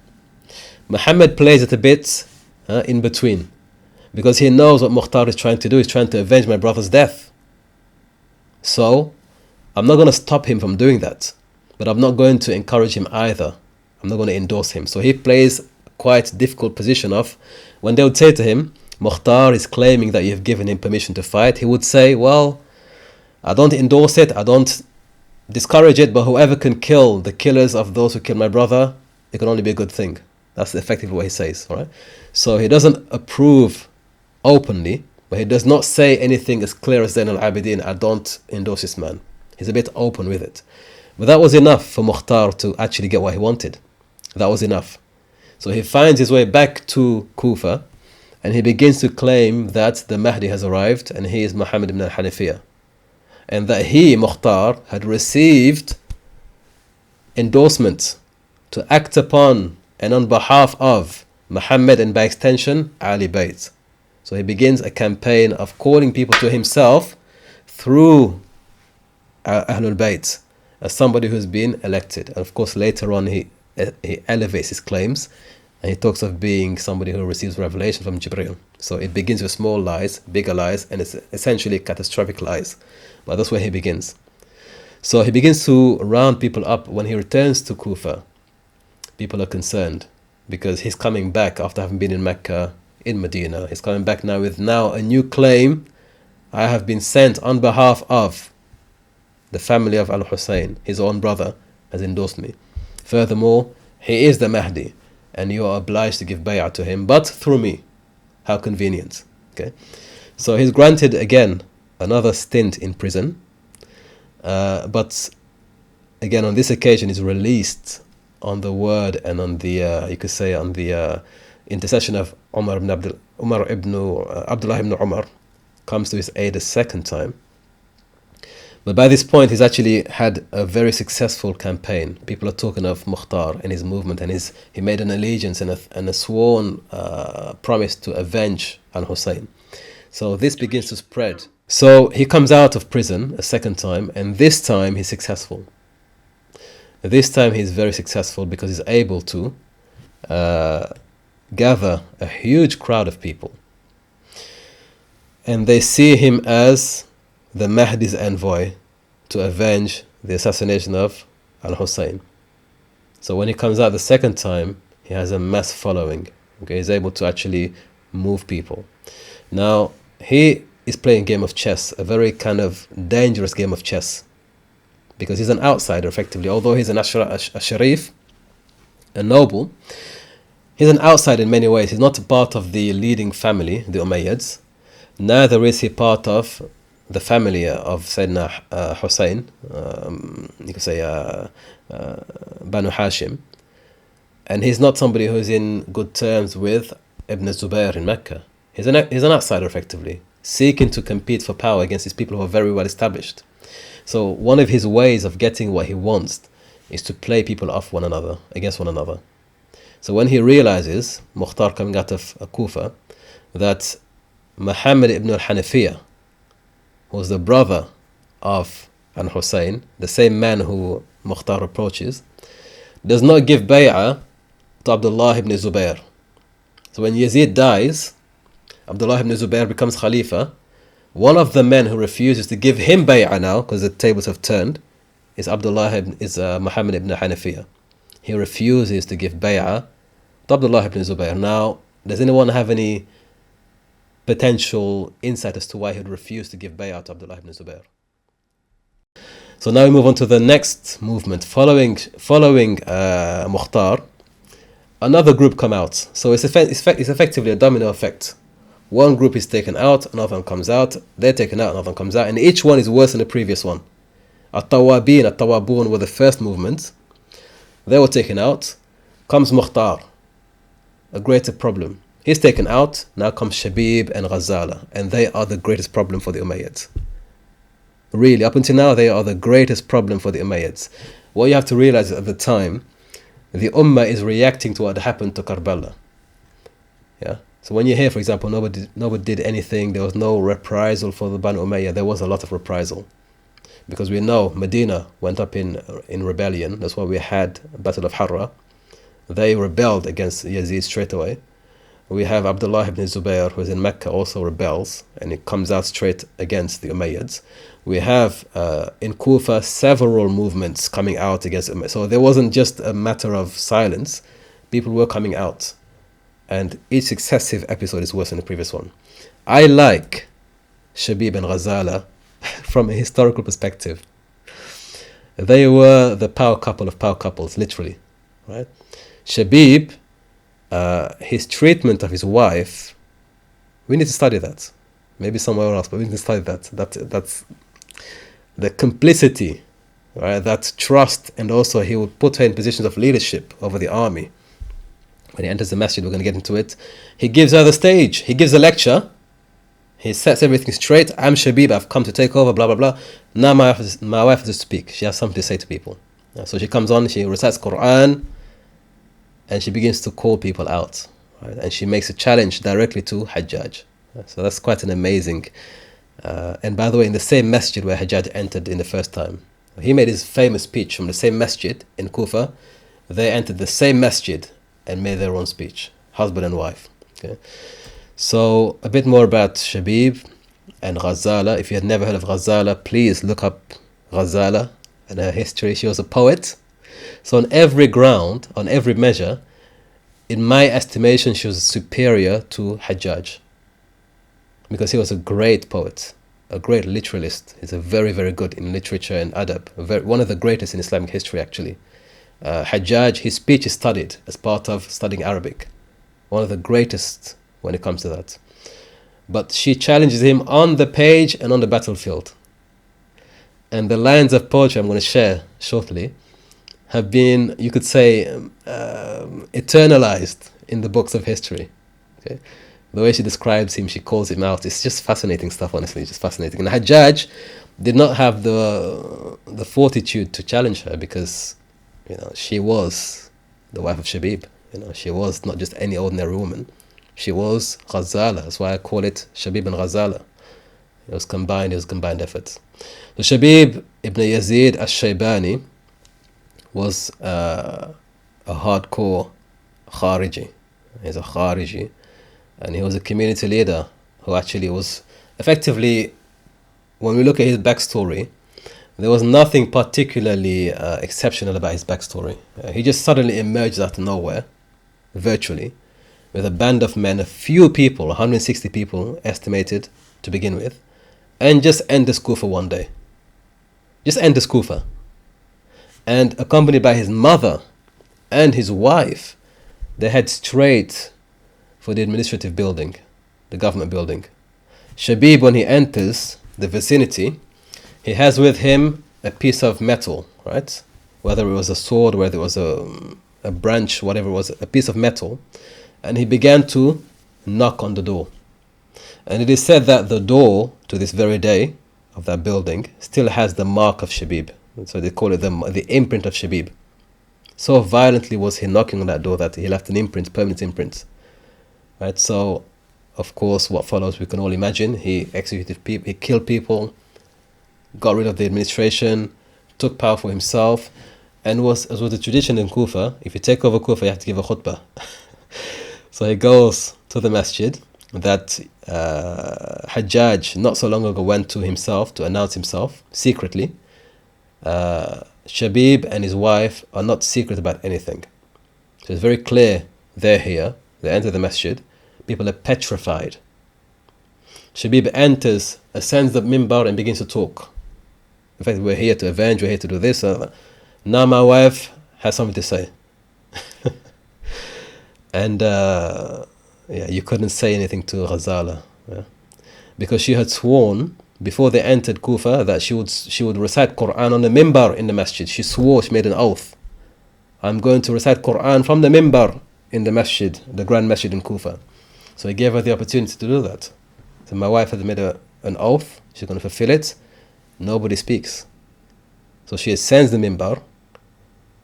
Muhammad plays it a bit in between, because he knows what Mukhtar is trying to do. He's trying to avenge my brother's death. So I'm not going to stop him from doing that, but I'm not going to encourage him either. I'm not going to endorse him. So he plays quite difficult position of, when they would say to him, Mukhtar is claiming that you've given him permission to fight, he would say, well, I don't endorse it, I don't discourage it, but whoever can kill the killers of those who killed my brother, it can only be a good thing. That's effectively what he says, right? So he doesn't approve openly, but he does not say anything as clear as Zayn al-Abidin, I don't endorse this man. He's a bit open with it. But that was enough for Mukhtar to actually get what he wanted. That was enough. So he finds his way back to Kufa, and he begins to claim that the Mahdi has arrived, and he is Muhammad ibn al-Hanafiyyah. And that he, Mukhtar, had received endorsement to act upon and on behalf of Muhammad, and by extension, Ali Bayt. So he begins a campaign of calling people to himself through Ahlul Bayt as somebody who's been elected. And of course, later on, he elevates his claims, and he talks of being somebody who receives revelation from Jibreel. So it begins with small lies, bigger lies, and it's essentially catastrophic lies. But that's where he begins. So he begins to round people up. When he returns to Kufa, people are concerned, because he's coming back after having been in Mecca, in Medina. He's coming back now with a new claim. I have been sent on behalf of the family of al-Hussain. His own brother has endorsed me. Furthermore, he is the Mahdi, and you are obliged to give bay'ah to him, but through me. How convenient. Okay, so he's granted again another stint in prison, but again on this occasion he's released on the word and on the you could say on the intercession of Abdullah ibn Umar comes to his aid a second time. But by this point, he's actually had a very successful campaign. People are talking of Mukhtar and his movement, and he made an allegiance and a sworn promise to avenge al-Hussain. So this begins to spread. So he comes out of prison a second time, and this time he's successful. This time he's very successful because he's able to gather a huge crowd of people. And they see him as the Mahdi's envoy to avenge the assassination of al-Hussain. So when he comes out the second time, he has a mass following. Okay, he's able to actually move people. Now, he is playing a game of chess, a very kind of dangerous game of chess, because he's an outsider effectively. Although he's a sharif, a noble, he's an outsider in many ways. He's not part of the leading family, the Umayyads. Neither is he part of the family of Sayyidina Hussain, you could say Banu Hashim. And he's not somebody who's in good terms with Ibn Zubayr in Mecca. He's an outsider effectively, seeking to compete for power against these people who are very well established. So one of his ways of getting what he wants is to play people off one another, against one another. So when he realizes, Mukhtar coming out of Kufa, that Muhammad ibn al-Hanafiyyah, who was the brother of al-Hussain, the same man who Mukhtar approaches, does not give bay'ah to Abdullah ibn Zubayr. So when Yazid dies, Abdullah ibn Zubayr becomes Khalifa. One of the men who refuses to give him bay'ah now, because the tables have turned, is Muhammad ibn Hanafiyyah. He refuses to give bay'ah to Abdullah ibn Zubayr. Now, does anyone have any potential insight as to why he would refuse to give bay'ah to Abdullah ibn Zubayr? So now we move on to the next movement. Following Mukhtar, another group come out. So it's effectively a domino effect. One group is taken out, another one comes out, they're taken out, another one comes out, and each one is worse than the previous one. At-Tawabin, At-Tawabun were the first movement. They were taken out. Comes Mukhtar, a greater problem. He's taken out. Now comes Shabib and Ghazala, and they are the greatest problem for the Umayyads. Really, up until now, they are the greatest problem for the Umayyads. What you have to realize at the time, the Ummah is reacting to what happened to Karbala. Yeah. So when you hear, for example, nobody did anything, there was no reprisal for the Banu Umayyah, there was a lot of reprisal. Because we know Medina went up in rebellion. That's why we had Battle of Harra. They rebelled against Yazid straight away. We have Abdullah ibn Zubayr, who is in Mecca, also rebels, and it comes out straight against the Umayyads. We have in Kufa several movements coming out against Umayyads. So there wasn't just a matter of silence. People were coming out. And each successive episode is worse than the previous one. I like Shabib and Ghazala from a historical perspective. They were the power couple of power couples, literally. Right? Shabib, his treatment of his wife, we need to study that. Maybe somewhere else, but we need to study that. That's the complicity, right? That trust, and also he would put her in positions of leadership over the army. When he enters the masjid, we're going to get into it. He gives her the stage. He gives a lecture. He sets everything straight. I'm Shabib, I've come to take over, blah, blah, blah. Now my wife has to speak. She has something to say to people. So she comes on, she recites Quran, and she begins to call people out. Right? And she makes a challenge directly to Hajjaj. So that's quite an amazing... and by the way, in the same masjid where Hajjaj entered in the first time, he made his famous speech from the same masjid in Kufa. They entered the same masjid and made their own speech, husband and wife. Okay? So a bit more about Shabib and Ghazala. If you had never heard of Ghazala, please look up Ghazala and her history. She was a poet. So on every ground, on every measure, in my estimation, she was superior to Hajjaj, because he was a great poet, a great literalist. He's a very, very good in literature and adab, one of the greatest in Islamic history, actually. Hajjaj, his speech is studied as part of studying Arabic. One of the greatest when it comes to that. But she challenges him on the page and on the battlefield. And the lines of poetry I'm going to share shortly have been, you could say, eternalized in the books of history. Okay? The way she describes him, she calls him out. It's just fascinating stuff, honestly, just fascinating. And Hajjaj, did not have the fortitude to challenge her, because she was the wife of Shabib. She was not just any ordinary woman. She was Ghazala. That's why I call it Shabib and Ghazala. It was combined efforts. So Shabib ibn Yazid al-Shaybani was a hardcore Khariji. He's a Khariji, and he was a community leader who actually was effectively, when we look at his backstory, there was nothing particularly exceptional about his backstory. He just suddenly emerged out of nowhere, virtually, with a band of men, a few people, 160 people estimated to begin with, and just enters Kufa one day. Just enters Kufa. And accompanied by his mother and his wife, they head straight for the administrative building, the government building. Shabib, when he enters the vicinity, he has with him a piece of metal, right? Whether it was a sword, whether it was a branch, whatever it was, a piece of metal. And he began to knock on the door. And it is said that the door, to this very day, of that building, still has the mark of Shabib. So they call it the imprint of Shabib. So violently was he knocking on that door that he left an imprint, permanent imprint. Right? So, of course, what follows we can all imagine. He executed people, he killed people, got rid of the administration, took power for himself, and as was the tradition in Kufa, if you take over Kufa, you have to give a khutbah. So he goes to the masjid that Hajjaj not so long ago went to himself to announce himself secretly. Shabib and his wife are not secret about anything. So it's very clear they're here. They enter the masjid. People are petrified. Shabib enters, ascends the minbar and begins to talk. In fact, we're here to avenge, we're here to do this. Now my wife has something to say. And you couldn't say anything to Ghazala. Yeah? Because she had sworn before they entered Kufa that she would recite Quran on the minbar in the masjid. She swore, she made an oath. I'm going to recite Quran from the minbar in the masjid, the grand masjid in Kufa. So he gave her the opportunity to do that. So my wife had made an oath, she's going to fulfill it. Nobody speaks. So she ascends the minbar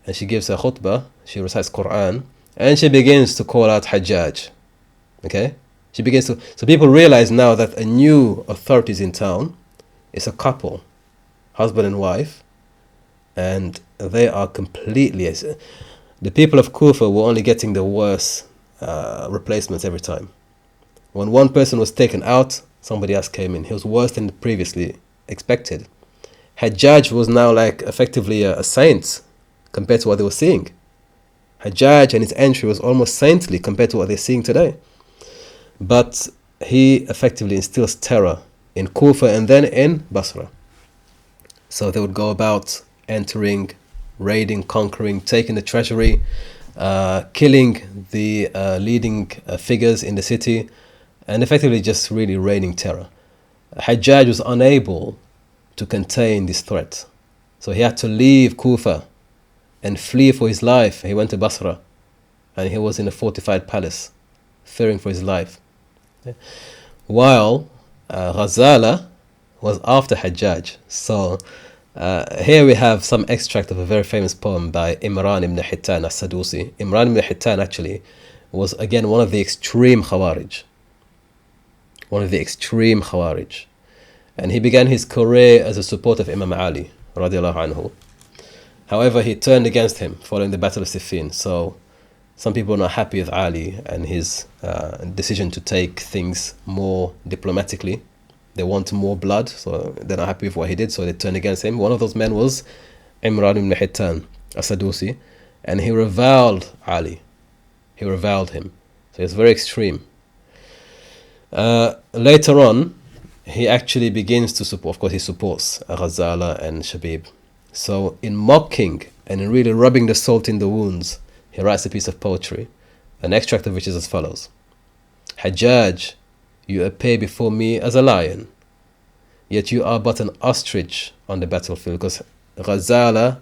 and she gives her khutbah, she recites Quran, and she begins to call out Hajjaj. Okay? She begins to, so people realize now that a new authority is in town. It's a couple, husband and wife, and they are completely, the people of Kufa were only getting the worst replacements every time. When one person was taken out, somebody else came in. He was worse than previously expected. Hajjaj was now like effectively a saint compared to what they were seeing. Hajjaj and his entry was almost saintly compared to what they're seeing today. But he effectively instills terror in Kufa and then in Basra. So they would go about entering, raiding, conquering, taking the treasury, killing the leading figures in the city, and effectively just really raining terror. Hajjaj was unable to contain this threat. So he had to leave Kufa and flee for his life. He went to Basra and he was in a fortified palace, fearing for his life. While Ghazala was after Hajjaj. So here we have some extract of a very famous poem by Imran ibn Hittan as-Sadusi. Imran ibn Hittan actually was again one of the extreme Khawarij. One of the extreme Khawarij. And he began his career as a supporter of Imam Ali radiallahu anhu. However, he turned against him following the Battle of Siffin. So some people are not happy with Ali and his decision to take things more diplomatically. They want more blood, so they're not happy with what he did, so they turned against him. One of those men was Imran ibn Hittan as-Sadusi, and he reviled Ali. He reviled him. So it's very extreme. Later on, he actually begins to support, of course he supports Ghazala and Shabib. So in mocking and in really rubbing the salt in the wounds, he writes a piece of poetry, an extract of which is as follows. Hajjaj, you appear before me as a lion, yet you are but an ostrich on the battlefield. Because Ghazala,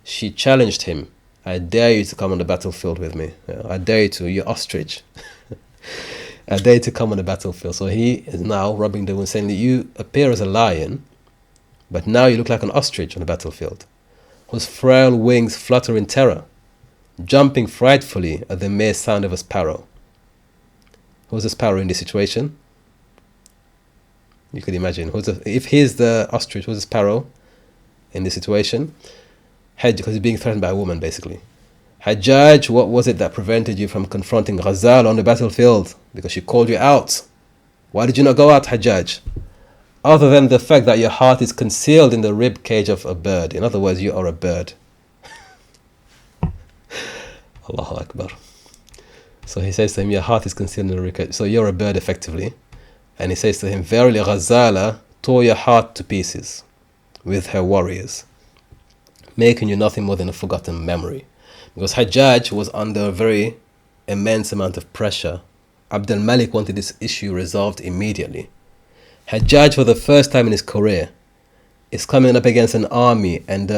she challenged him. I dare you to come on the battlefield with me. I dare you to, you ostrich. I dare you to come on the battlefield. So he is now rubbing the wound, saying that you appear as a lion, but now you look like an ostrich on the battlefield, whose frail wings flutter in terror, jumping frightfully at the mere sound of a sparrow. Who's a sparrow in this situation? You could imagine. If he's the ostrich, who's a sparrow in this situation? Hajj, because he's being threatened by a woman, basically. Hajjaj, what was it that prevented you from confronting Ghazala on the battlefield? Because she called you out. Why did you not go out, Hajjaj? Other than the fact that your heart is concealed in the rib cage of a bird. In other words, you are a bird. Allahu Akbar. So he says to him, your heart is concealed in the rib cage. So you're a bird, effectively. And he says to him, verily Ghazala tore your heart to pieces with her warriors, making you nothing more than a forgotten memory. Because Hajjaj was under a very immense amount of pressure. Abd al-Malik wanted this issue resolved immediately. Hajjaj, for the first time in his career, is coming up against an army, and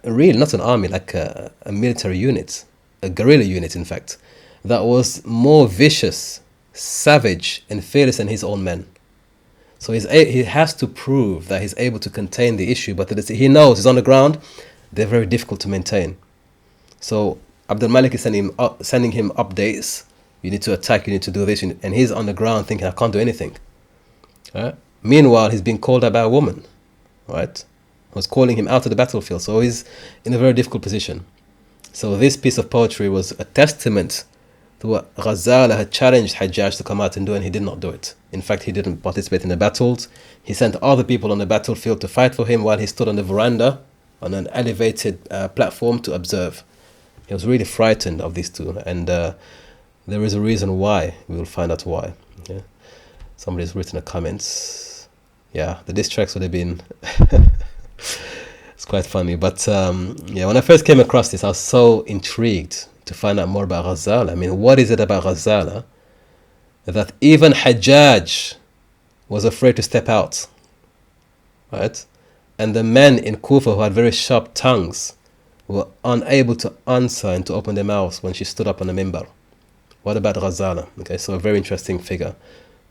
really not an army, like a military unit, a guerrilla unit in fact, that was more vicious, savage and fearless than his own men. So he has to prove that he's able to contain the issue, but he knows he's on the ground, they're very difficult to maintain. So Abd al-Malik is sending him updates. You need to attack, you need to do this, and he's on the ground thinking, I can't do anything. Right? Meanwhile, he's being called out by a woman, right? Who's calling him out of the battlefield. So he's in a very difficult position. So this piece of poetry was a testament to what Ghazala had challenged Hajjaj to come out and do, and he did not do it. In fact, he didn't participate in the battles. He sent other people on the battlefield to fight for him while he stood on the veranda on an elevated platform to observe. He was really frightened of these two, and there is a reason why. We will find out why. Yeah. Somebody's written a comments. Yeah, the diss tracks would have been it's quite funny. But yeah, when I first came across this, I was so intrigued to find out more about Ghazala. I mean, what is it about Ghazala that even Hajjaj was afraid to step out, right? And the men in Kufa who had very sharp tongues were unable to answer and to open their mouths when she stood up on the minbar. What about Ghazala? Okay, so a very interesting figure.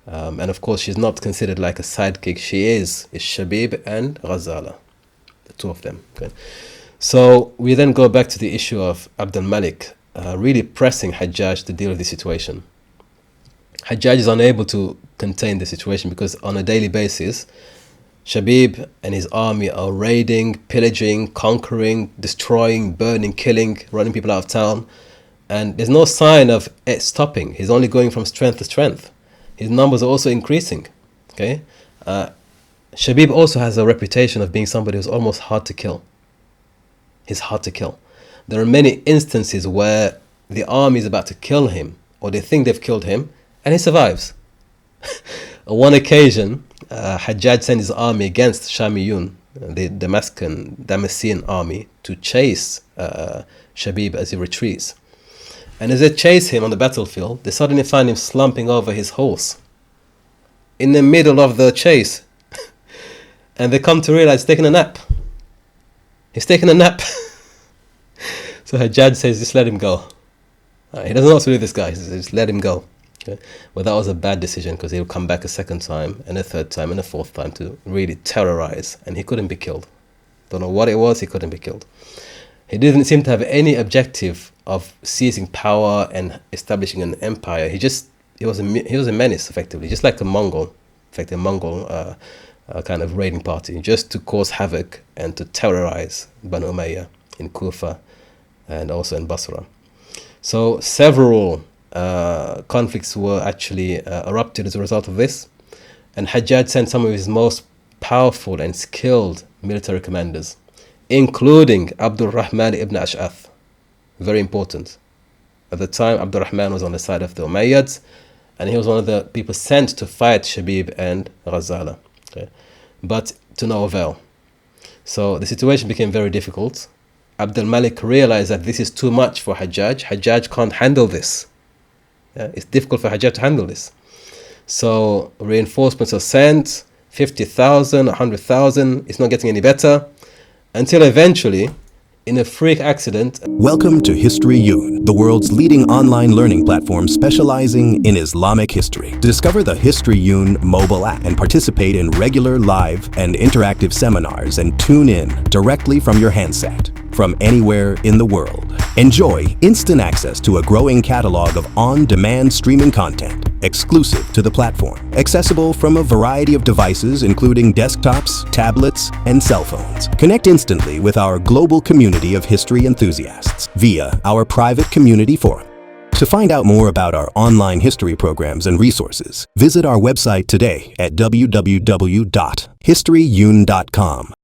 And of course, she's not considered like a sidekick. She is Shabib and Ghazala, the two of them. Okay. So we then go back to the issue of Abd al-Malik really pressing Hajjaj to deal with the situation. Hajjaj is unable to contain the situation because on a daily basis, Shabib and his army are raiding, pillaging, conquering, destroying, burning, killing, running people out of town. And there's no sign of it stopping. He's only going from strength to strength. His numbers are also increasing. Okay, Shabib also has a reputation of being somebody who's almost hard to kill. He's hard to kill. There are many instances where the army is about to kill him, or they think they've killed him, and he survives. On one occasion, Hajjaj sent his army against Shamiyun, the Damascene army, to chase Shabib as he retreats. And as they chase him on the battlefield, they suddenly find him slumping over his horse in the middle of the chase. And they come to realize he's taking a nap. He's taking a nap. So Hajjaj says, just let him go. He doesn't know what to do with this guy. He says, just let him go. Okay? Well, that was a bad decision because he'll come back a second time and a third time and a fourth time to really terrorize. And he couldn't be killed. Don't know what it was, he couldn't be killed. He didn't seem to have any objective of seizing power and establishing an empire. He was a menace, effectively, just like a Mongol, in fact, a Mongol kind of raiding party, just to cause havoc and to terrorize Banu Umayyah in Kufa and also in Basra. So several conflicts were actually erupted as a result of this, and Hajjaj sent some of his most powerful and skilled military commanders, including Abdul Rahman ibn Ash'ath. Very important. At the time, Abdul Rahman was on the side of the Umayyads, and he was one of the people sent to fight Shabib and Ghazala. Okay? But to no avail. So the situation became very difficult. Abd al-Malik realized that this is too much for Hajjaj. Hajjaj can't handle this. It's difficult for Hajjaj to handle this. So reinforcements are sent, 50,000, 100,000. It's not getting any better. Until eventually, In a freak accident. Welcome to History Yoon, the world's leading online learning platform specializing in Islamic history. Discover the History Yoon mobile app and participate in regular live and interactive seminars and tune in directly from your handset from anywhere in the world. Enjoy instant access to a growing catalog of on-demand streaming content exclusive to the platform, accessible from a variety of devices including desktops, tablets, and cell phones. Connect instantly with our global community of history enthusiasts via our private community forum. To find out more about our online history programs and resources, visit our website today at www.historyyoon.com.